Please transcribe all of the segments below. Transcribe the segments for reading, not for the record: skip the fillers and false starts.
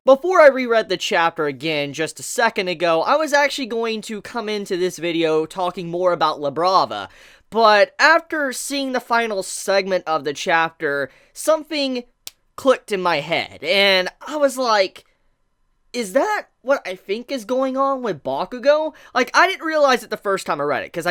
Before I reread the chapter again just a second ago, I was actually going to come into this video talking more about La Brava, but after seeing the final segment of the chapter, something clicked in my head, and I was like, is that what I think is going on with Bakugo? Like, I didn't realize it the first time I read it, because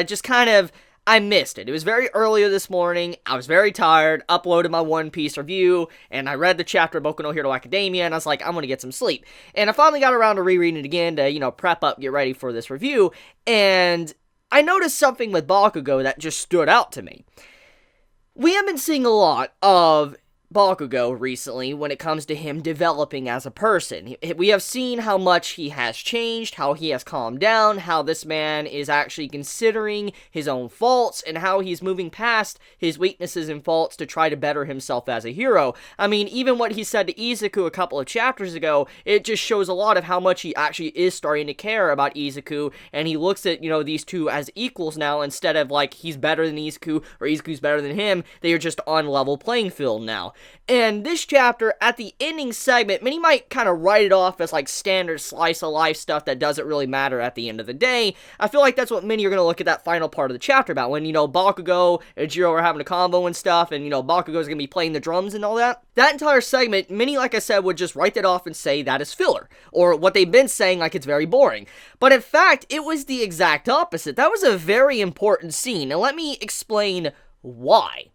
I missed it. It was very earlier this morning, I was very tired, uploaded my One Piece review, and I read the chapter of Boku no Hero Academia, and I was like, I'm gonna get some sleep. And I finally got around to rereading it again to, prep up, get ready for this review, and I noticed something with Bakugo that just stood out to me. We have been seeing a lot of Bakugo recently when it comes to him developing as a person. We have seen how much he has changed, how he has calmed down, how this man is actually considering his own faults, and how he's moving past his weaknesses and faults to try to better himself as a hero. I mean, even what he said to Izuku a couple of chapters ago, it just shows a lot of how much he actually is starting to care about Izuku, and he looks at, these two as equals now, instead of like he's better than Izuku or Izuku's better than him. They are just on level playing field now. And this chapter, at the ending segment, many might kind of write it off as like standard slice of life stuff that doesn't really matter at the end of the day. I feel like that's what many are going to look at that final part of the chapter about, when, Bakugo and Jiro are having a combo and stuff, and, Bakugo's going to be playing the drums and all that. That entire segment, many, like I said, would just write that off and say that is filler, or what they've been saying, like it's very boring. But in fact, it was the exact opposite. That was a very important scene, and let me explain why.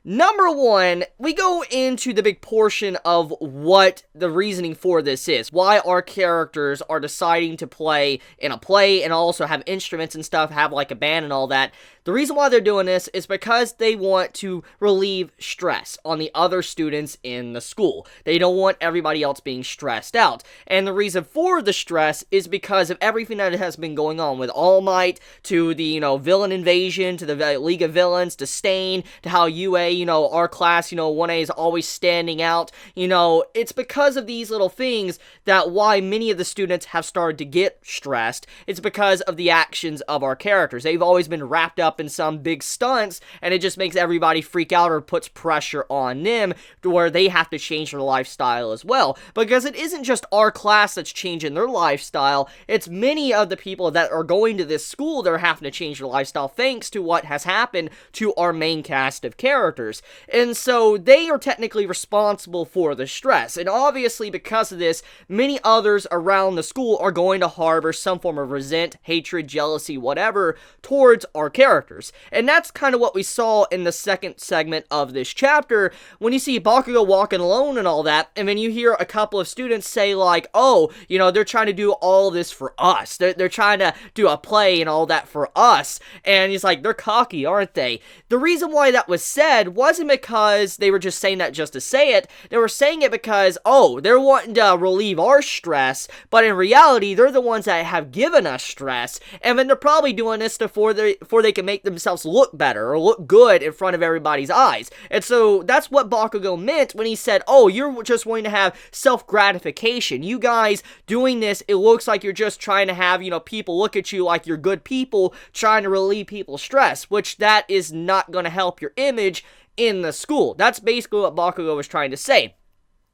Number one, we go into the big portion of what the reasoning for this is. Why our characters are deciding to play in a play and also have instruments and stuff, have like a band and all that. The reason why they're doing this is because they want to relieve stress on the other students in the school. They don't want everybody else being stressed out. And the reason for the stress is because of everything that has been going on with All Might, to the, villain invasion, to the League of Villains, to Stain, to how UA, our class, 1A is always standing out. It's because of these little things that why many of the students have started to get stressed. It's because of the actions of our characters. They've always been wrapped up in some big stunts, and it just makes everybody freak out or puts pressure on them to where they have to change their lifestyle as well. Because it isn't just our class that's changing their lifestyle, it's many of the people that are going to this school that are having to change their lifestyle thanks to what has happened to our main cast of characters. And so they are technically responsible for the stress. And obviously because of this, many others around the school are going to harbor some form of resent, hatred, jealousy, whatever, towards our characters. And that's kind of what we saw in the second segment of this chapter, when you see Bakugo walking alone and all that, and then you hear a couple of students say like, oh, they're trying to do all this for us. They're trying to do a play and all that for us. And he's like, they're cocky, aren't they? The reason why that was said wasn't because they were just saying that just to say it. They were saying it because, oh, they're wanting to relieve our stress, but in reality, they're the ones that have given us stress, and then they're probably doing this before they can make themselves look better or look good in front of everybody's eyes. And so that's what Bakugo meant when he said, oh, you're just going to have self-gratification. You guys doing this, it looks like you're just trying to have, people look at you like you're good people trying to relieve people's stress, which that is not going to help your image in the school. That's basically what Bakugo was trying to say.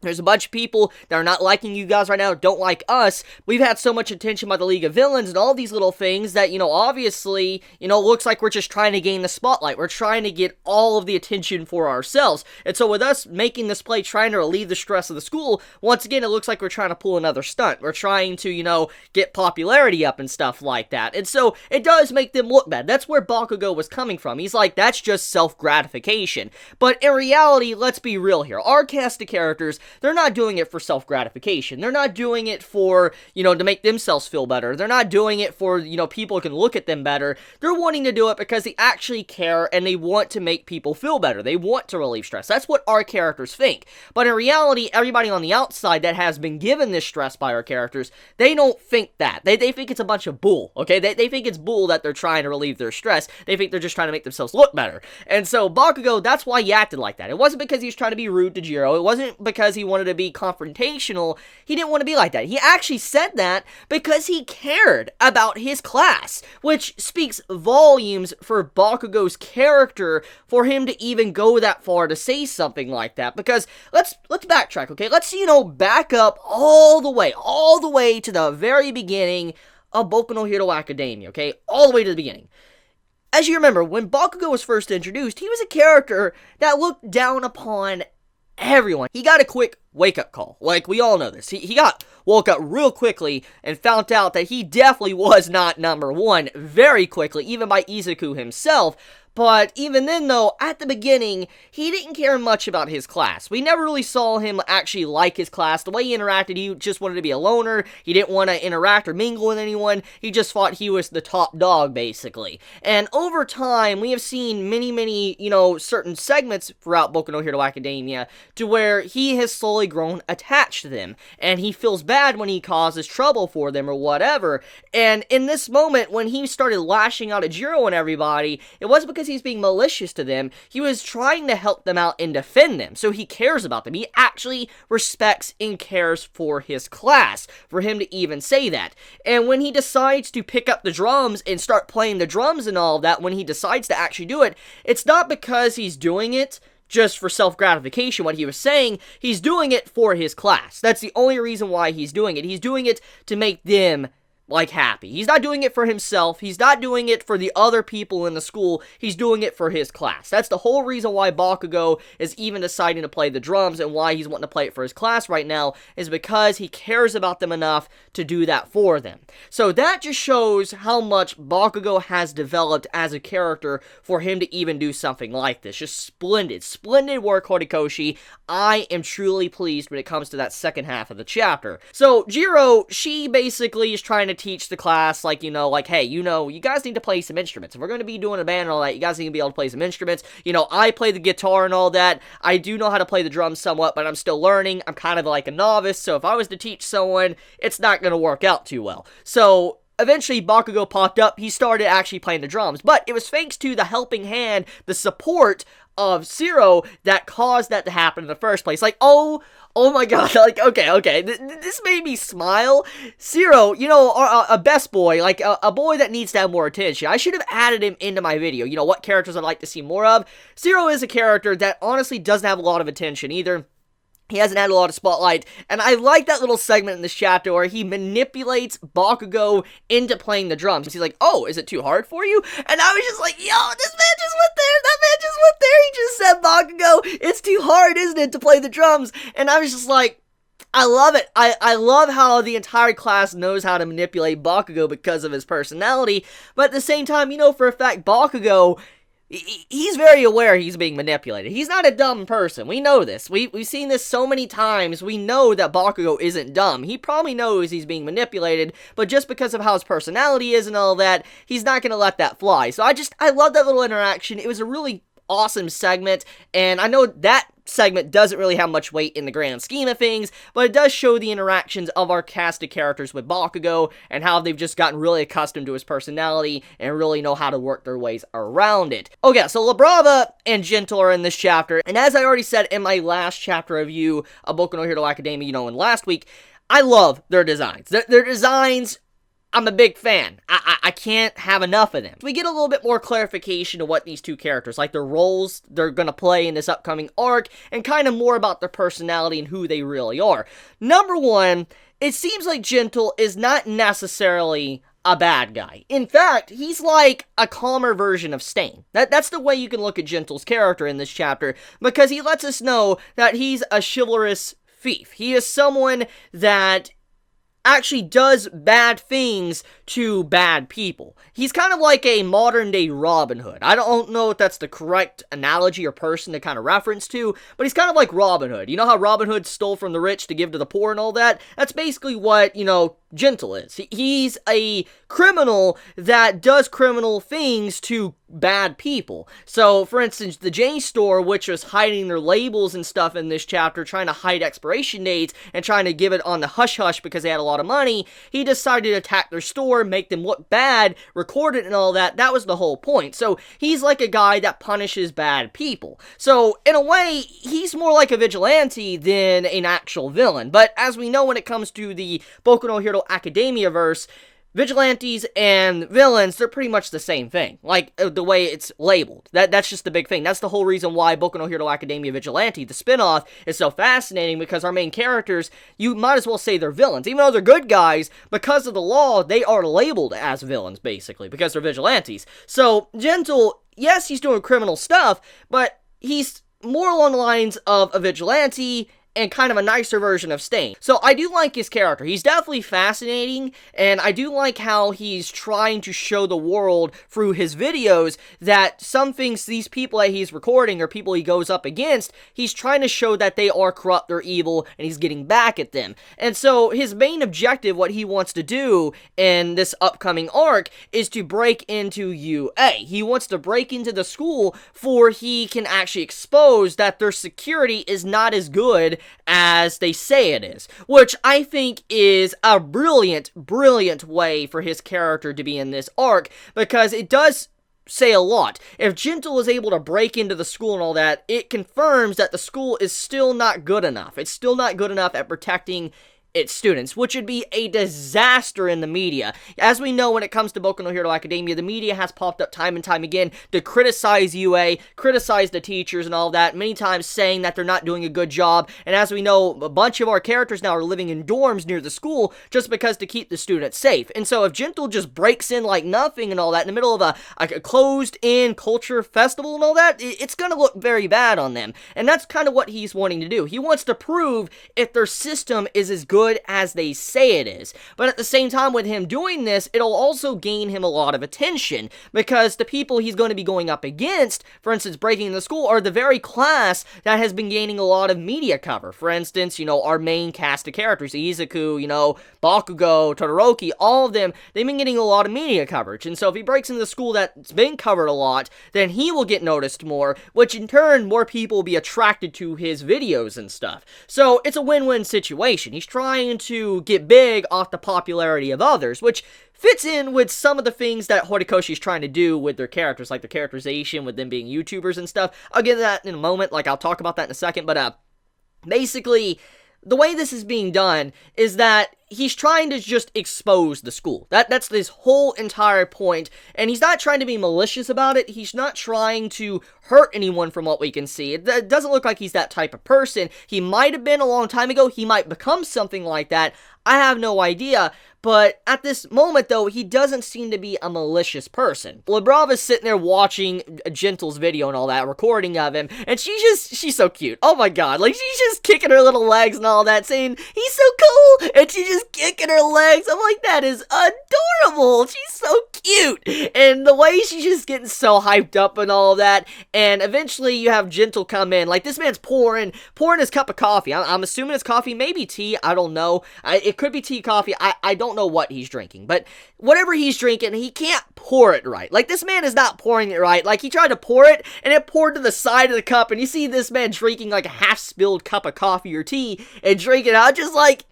There's a bunch of people that are not liking you guys right now, don't like us. We've had so much attention by the League of Villains and all these little things that, obviously, looks like we're just trying to gain the spotlight. We're trying to get all of the attention for ourselves. And so with us making this play, trying to relieve the stress of the school, once again, it looks like we're trying to pull another stunt. We're trying to, get popularity up and stuff like that. And so it does make them look bad. That's where Bakugo was coming from. He's like, that's just self-gratification. But in reality, let's be real here. Our cast of characters, they're not doing it for self-gratification. They're not doing it for, to make themselves feel better. They're not doing it for, people can look at them better. They're wanting to do it because they actually care and they want to make people feel better. They want to relieve stress. That's what our characters think. But in reality, everybody on the outside that has been given this stress by our characters, they don't think that. They think it's a bunch of bull, okay? They think it's bull that they're trying to relieve their stress. They think they're just trying to make themselves look better. And so Bakugo, that's why he acted like that. It wasn't because he was trying to be rude to Jiro. It wasn't because he he wanted to be confrontational, he didn't want to be like that. He actually said that because he cared about his class, which speaks volumes for Bakugo's character for him to even go that far to say something like that. Because let's backtrack, okay? Let's, back up all the way to the very beginning of Boku no Hero Academia, okay? All the way to the beginning. As you remember, when Bakugo was first introduced, he was a character that looked down upon everyone. He got a quick wake-up call. Like, we all know this. He got woke up real quickly and found out that he definitely was not number one very quickly, even by Izuku himself. But even then, though, at the beginning, he didn't care much about his class. We never really saw him actually like his class. The way he interacted, he just wanted to be a loner. He didn't want to interact or mingle with anyone. He just thought he was the top dog, basically. And over time, we have seen many, certain segments throughout Boku no Hero Academia to where he has slowly grown attached to them. And he feels bad when he causes trouble for them or whatever. And in this moment, when he started lashing out at Jiro and everybody, it wasn't because he's being malicious to them. He was trying to help them out and defend them. So he cares about them. He actually respects and cares for his class, for him to even say that. And when he decides to pick up the drums and start playing the drums and all of that, when he decides to actually do it, it's not because he's doing it just for self-gratification. What he was saying, he's doing it for his class. That's the only reason why he's doing it. He's doing it to make them happy. He's not doing it for himself. He's not doing it for the other people in the school. He's doing it for his class. That's the whole reason why Bakugo is even deciding to play the drums and why he's wanting to play it for his class right now, is because he cares about them enough to do that for them. So that just shows how much Bakugo has developed as a character for him to even do something like this. Just splendid work, Horikoshi. I am truly pleased when it comes to that second half of the chapter. So Jiro, she basically is trying to teach the class, hey, you guys need to play some instruments. If we're going to be doing a band and all that, you guys need to be able to play some instruments. I play the guitar and all that. I do know how to play the drums somewhat, but I'm still learning. I'm kind of like a novice, so if I was to teach someone, it's not going to work out too well. So eventually, Bakugo popped up. He started actually playing the drums, but it was thanks to the helping hand, the support of Zero that caused that to happen in the first place. Oh my god, okay, this made me smile. Zero, a best boy, a boy that needs to have more attention. I should have added him into my video. What characters I'd like to see more of. Zero is a character that honestly doesn't have a lot of attention either. He hasn't had a lot of spotlight, and I like that little segment in this chapter where he manipulates Bakugo into playing the drums. He's like, oh, is it too hard for you? And I was just like, yo, this man just went there, that man just went there, he just said, Bakugo, it's too hard, isn't it, to play the drums? And I was just like, I love it. I love how the entire class knows how to manipulate Bakugo because of his personality, but at the same time, for a fact, Bakugo, he's very aware he's being manipulated. He's not a dumb person. We know this. We've seen this so many times. We know that Bakugo isn't dumb. He probably knows he's being manipulated, but just because of how his personality is and all that, he's not going to let that fly. So I love that little interaction. It was a really awesome segment, and I know that segment doesn't really have much weight in the grand scheme of things, but it does show the interactions of our cast of characters with Bakugo and how they've just gotten really accustomed to his personality and really know how to work their ways around it. Okay, so Labrava and Gentle are in this chapter, and as I already said in my last chapter review of Boku no Hero Academia, in last week, I love their designs. Their designs, I'm a big fan. I can't have enough of them. We get a little bit more clarification of what these two characters, like their roles they're going to play in this upcoming arc, and kind of more about their personality and who they really are. Number one, it seems like Gentle is not necessarily a bad guy. In fact, he's like a calmer version of Stain. That's the way you can look at Gentle's character in this chapter, because he lets us know that he's a chivalrous thief. He is someone that actually does bad things to bad people. He's kind of like a modern-day Robin Hood. I don't know if that's the correct analogy or person to kind of reference to, but he's kind of like Robin Hood. You know how Robin Hood stole from the rich to give to the poor and all that? That's basically what, Gentle is. He's a criminal that does criminal things to bad people. So, for instance, the J store, which was hiding their labels and stuff in this chapter, trying to hide expiration dates and trying to give it on the hush-hush because they had a lot of money, he decided to attack their store, make them look bad, record it and all that. That was the whole point. So, he's like a guy that punishes bad people. So, in a way, he's more like a vigilante than an actual villain. But, as we know when it comes to the Boku no Hero Academia verse, vigilantes and villains, they're pretty much the same thing. Like, the way it's labeled. That's just the big thing. That's the whole reason why Boku no Hero Academia Vigilante, the spinoff, is so fascinating, because our main characters, you might as well say they're villains. Even though they're good guys, because of the law, they are labeled as villains, basically, because they're vigilantes. So, Gentle, yes, he's doing criminal stuff, but he's more along the lines of a vigilante and kind of a nicer version of Stain. So I do like his character. He's definitely fascinating, and I do like how he's trying to show the world through his videos that some things these people that he's recording or people he goes up against, he's trying to show that they are corrupt, they're evil, and he's getting back at them. And so his main objective, what he wants to do in this upcoming arc, is to break into UA. He wants to break into the school for he can actually expose that their security is not as good as they say it is, which I think is a brilliant way for his character to be in this arc, because it does say a lot. If Gentle is able to break into the school and all that, it confirms that the school is still not good enough. It's still not good enough at protecting its students, which would be a disaster in the media. As we know, when it comes to Boku no Hero Academia, the media has popped up time and time again to criticize UA, criticize the teachers and all that, many times saying that they're not doing a good job. And as we know, a bunch of our characters now are living in dorms near the school just because to keep the students safe. And so if Gentle just breaks in like nothing and all that in the middle of a closed-in culture festival and all that, it's gonna look very bad on them. And that's kind of what he's wanting to do. He wants to prove if their system is as good as they say it is. But at the same time, with him doing this, it'll also gain him a lot of attention, because the people he's going to be going up against, for instance, breaking into the school, are the very class that has been gaining a lot of media cover. For instance, you know, our main cast of characters, Izuku, you know, Bakugo, Todoroki, all of them, they've been getting a lot of media coverage. And so if he breaks into the school that's been covered a lot, then he will get noticed more, which in turn, more people will be attracted to his videos and stuff. So it's a win-win situation. He's trying to get big off the popularity of others, which fits in with some of the things that Horikoshi's trying to do with their characters, like the characterization, with them being YouTubers and stuff. I'll get to that in a moment, like I'll talk about that in a second, but basically, the way this is being done is that he's trying to just expose the school. That's his whole entire point, and he's not trying to be malicious about it. He's not trying to hurt anyone from what we can see. It doesn't look like he's that type of person. He might have been a long time ago. He might become something like that. I have no idea. But at this moment, though, he doesn't seem to be a malicious person. Lebrava's sitting there watching Gentle's video and all that, recording of him, and she's so cute. Oh my god, like, she's just kicking her little legs and all that, saying, he's so cool, and she's just kicking her legs. I'm like, that is adorable. She's so cute. And the way she's just getting so hyped up and all that, and eventually you have Gentle come in. Like, this man's pouring his cup of coffee. I'm assuming it's coffee, maybe tea, I don't know. It could be tea, coffee, I don't know what he's drinking, but whatever he's drinking, he can't pour it right. Like, this man is not pouring it right. Like, he tried to pour it, and it poured to the side of the cup, and you see this man drinking like a half-spilled cup of coffee or tea, and drinking it out, just like,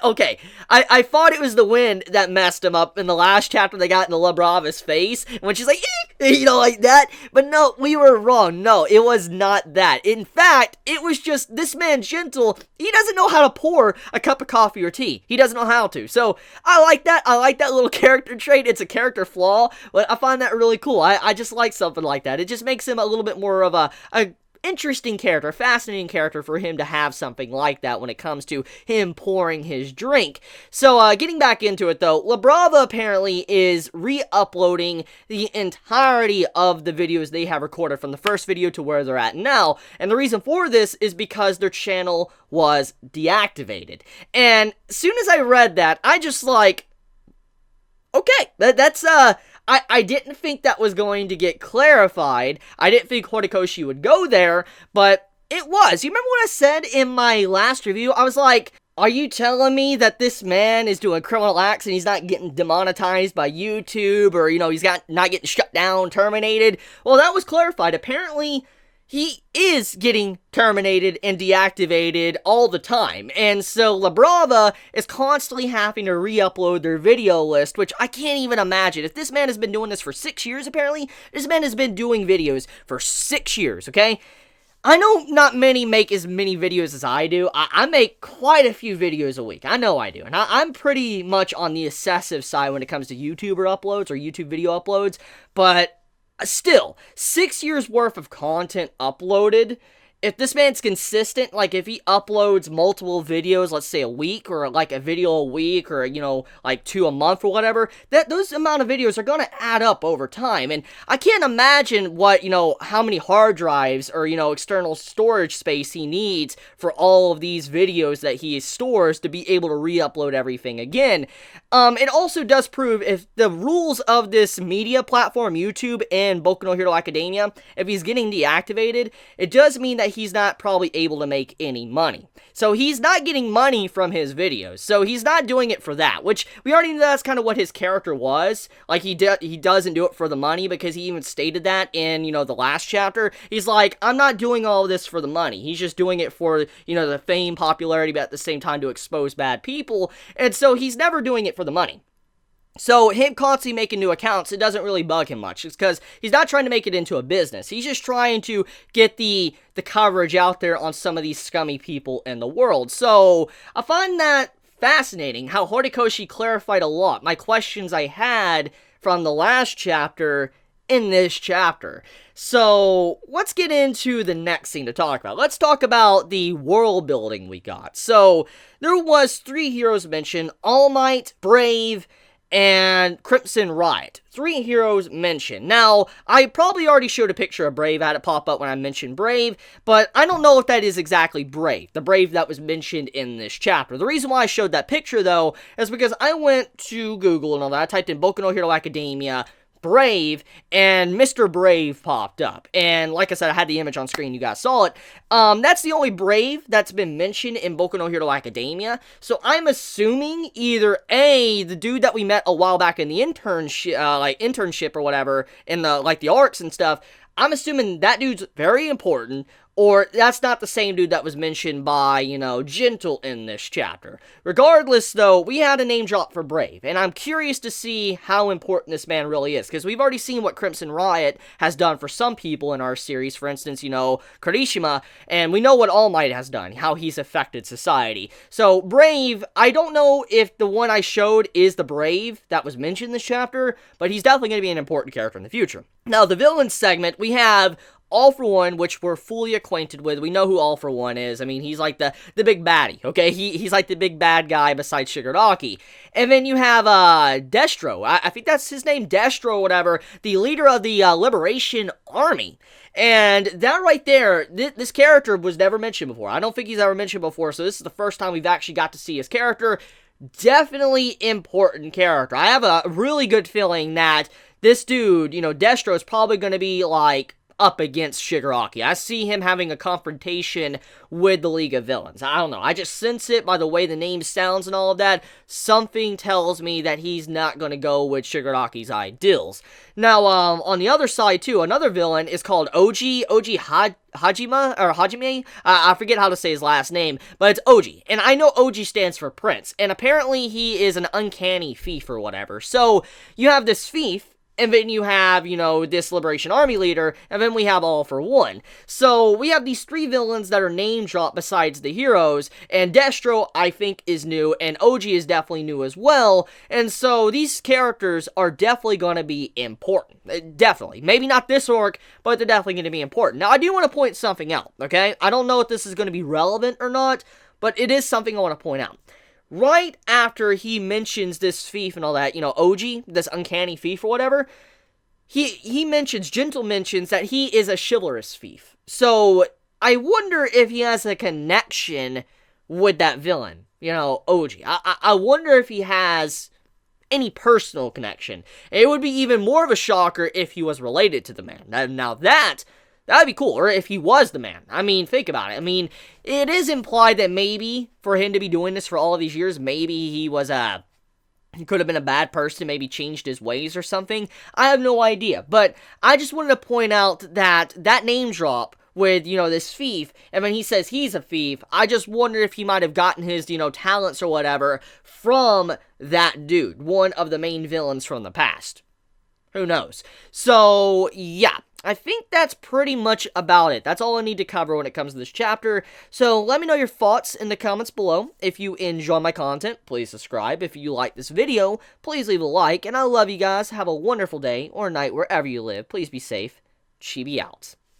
okay, I thought it was the wind that messed him up in the last chapter they got in the Lebrava's face, when she's like, you know, like that, but no, we were wrong. No, it was not that. In fact, it was just, this man Gentle, he doesn't know how to pour a cup of coffee or tea. He doesn't know how to, so I like that. I like that little character trait. It's a character flaw, but I find that really cool. I just like something like that. It just makes him a little bit more of a interesting character, fascinating character for him to have something like that when it comes to him pouring his drink. So, getting back into it though, Lebrava apparently is re-uploading the entirety of the videos they have recorded from the first video to where they're at now, and the reason for this is because their channel was deactivated. And as soon as I read that, I just like, okay, that's I didn't think that was going to get clarified. I didn't think Horikoshi would go there, but it was. You remember what I said in my last review? I was like, Are you telling me that this man is doing criminal acts and he's not getting demonetized by YouTube, or, he's not getting shut down, terminated? Well, that was clarified. Apparently, he is getting terminated and deactivated all the time. And so Labrava is constantly having to re-upload their video list, which I can't even imagine. If this man has been doing this for 6 years, apparently, this man has been doing videos for 6 years, okay? I know not many make as many videos as I do. I make quite a few videos a week. I know I do. And I'm pretty much on the excessive side when it comes to YouTuber uploads or YouTube video uploads. But still, 6 years worth of content uploaded. If this man's consistent, like if he uploads multiple videos, let's say a week, or like a video a week, or, like 2 a month or whatever, those amount of videos are going to add up over time. And I can't imagine what, how many hard drives or, external storage space he needs for all of these videos that he stores to be able to re-upload everything again. It also does prove if the rules of this media platform, YouTube and Boku no Hero Academia, if he's getting deactivated, it does mean that he's not probably able to make any money. So he's not getting money from his videos. So he's not doing it for that, which we already know that's kind of what his character was. Like, he doesn't do it for the money, because he even stated that in, the last chapter. He's like, I'm not doing all of this for the money. He's just doing it for, the fame, popularity, but at the same time to expose bad people. And so he's never doing it for the money. So him constantly making new accounts, it doesn't really bug him much. It's because he's not trying to make it into a business. He's just trying to get the coverage out there on some of these scummy people in the world. So I find that fascinating how Horikoshi clarified a lot my questions I had from the last chapter in this chapter. So let's get into the next thing to talk about. Let's talk about the world building we got. So there was 3 heroes mentioned: All Might, Brave, and Crimson Riot. 3 heroes mentioned. Now, I probably already showed a picture of Brave. I had it pop up when I mentioned Brave, but I don't know if that is exactly Brave, the Brave that was mentioned in this chapter. The reason why I showed that picture, though, is because I went to Google and all that. I typed in Boku no Hero Academia Brave, and Mr. Brave popped up. And like I said, I had the image on screen, you guys saw it. That's the only Brave that's been mentioned in Boku no Hero Academia. So I'm assuming either A, the dude that we met a while back in the internship or whatever, in the arcs and stuff, I'm assuming that dude's very important, or that's not the same dude that was mentioned by, Gentle in this chapter. Regardless, though, we had a name drop for Brave, and I'm curious to see how important this man really is, because we've already seen what Crimson Riot has done for some people in our series, for instance, Kirishima, and we know what All Might has done, how he's affected society. So, Brave, I don't know if the one I showed is the Brave that was mentioned in this chapter, but he's definitely going to be an important character in the future. Now, the villain segment, we have All For One, which we're fully acquainted with. We know who All For One is. I mean, he's like the big baddie, okay? He's like the big bad guy besides Shigaraki. And then you have Destro. I think that's his name, Destro or whatever, the leader of the Liberation Army. And that right there, this character was never mentioned before. I don't think he's ever mentioned before, so this is the first time we've actually got to see his character. Definitely important character. I have a really good feeling that this dude, Destro, is probably going to be, up against Shigaraki. I see him having a confrontation with the League of Villains. I don't know. I just sense it by the way the name sounds and all of that. Something tells me that he's not going to go with Shigaraki's ideals. Now, on the other side, too, another villain is called Oji Hajime? I forget how to say his last name, but it's Oji. And I know Oji stands for Prince, and apparently he is an uncanny thief or whatever. So, you have this thief, and then you have, this Liberation Army leader, and then we have All For One. So, we have these 3 villains that are name dropped besides the heroes, and Destro, I think, is new, and Oji is definitely new as well, and so these characters are definitely going to be important. Definitely. Maybe not this arc, but they're definitely going to be important. Now, I do want to point something out, okay? I don't know if this is going to be relevant or not, but it is something I want to point out. Right after he mentions this thief and all that, Oji, this uncanny thief or whatever, Gentle mentions that he is a chivalrous thief. So, I wonder if he has a connection with that villain, Oji. I wonder if he has any personal connection. It would be even more of a shocker if he was related to the man. Now that That'd be cool, or if he was the man. I mean, think about it. I mean, it is implied that maybe for him to be doing this for all of these years, maybe he could have been a bad person, maybe changed his ways or something. I have no idea. But I just wanted to point out that name drop with, this thief, and when he says he's a thief, I just wonder if he might have gotten his, talents or whatever from that dude, one of the main villains from the past. Who knows? So, yeah. I think that's pretty much about it. That's all I need to cover when it comes to this chapter. So let me know your thoughts in the comments below. If you enjoy my content, please subscribe. If you like this video, please leave a like. And I love you guys. Have a wonderful day or night wherever you live. Please be safe. Chibi out.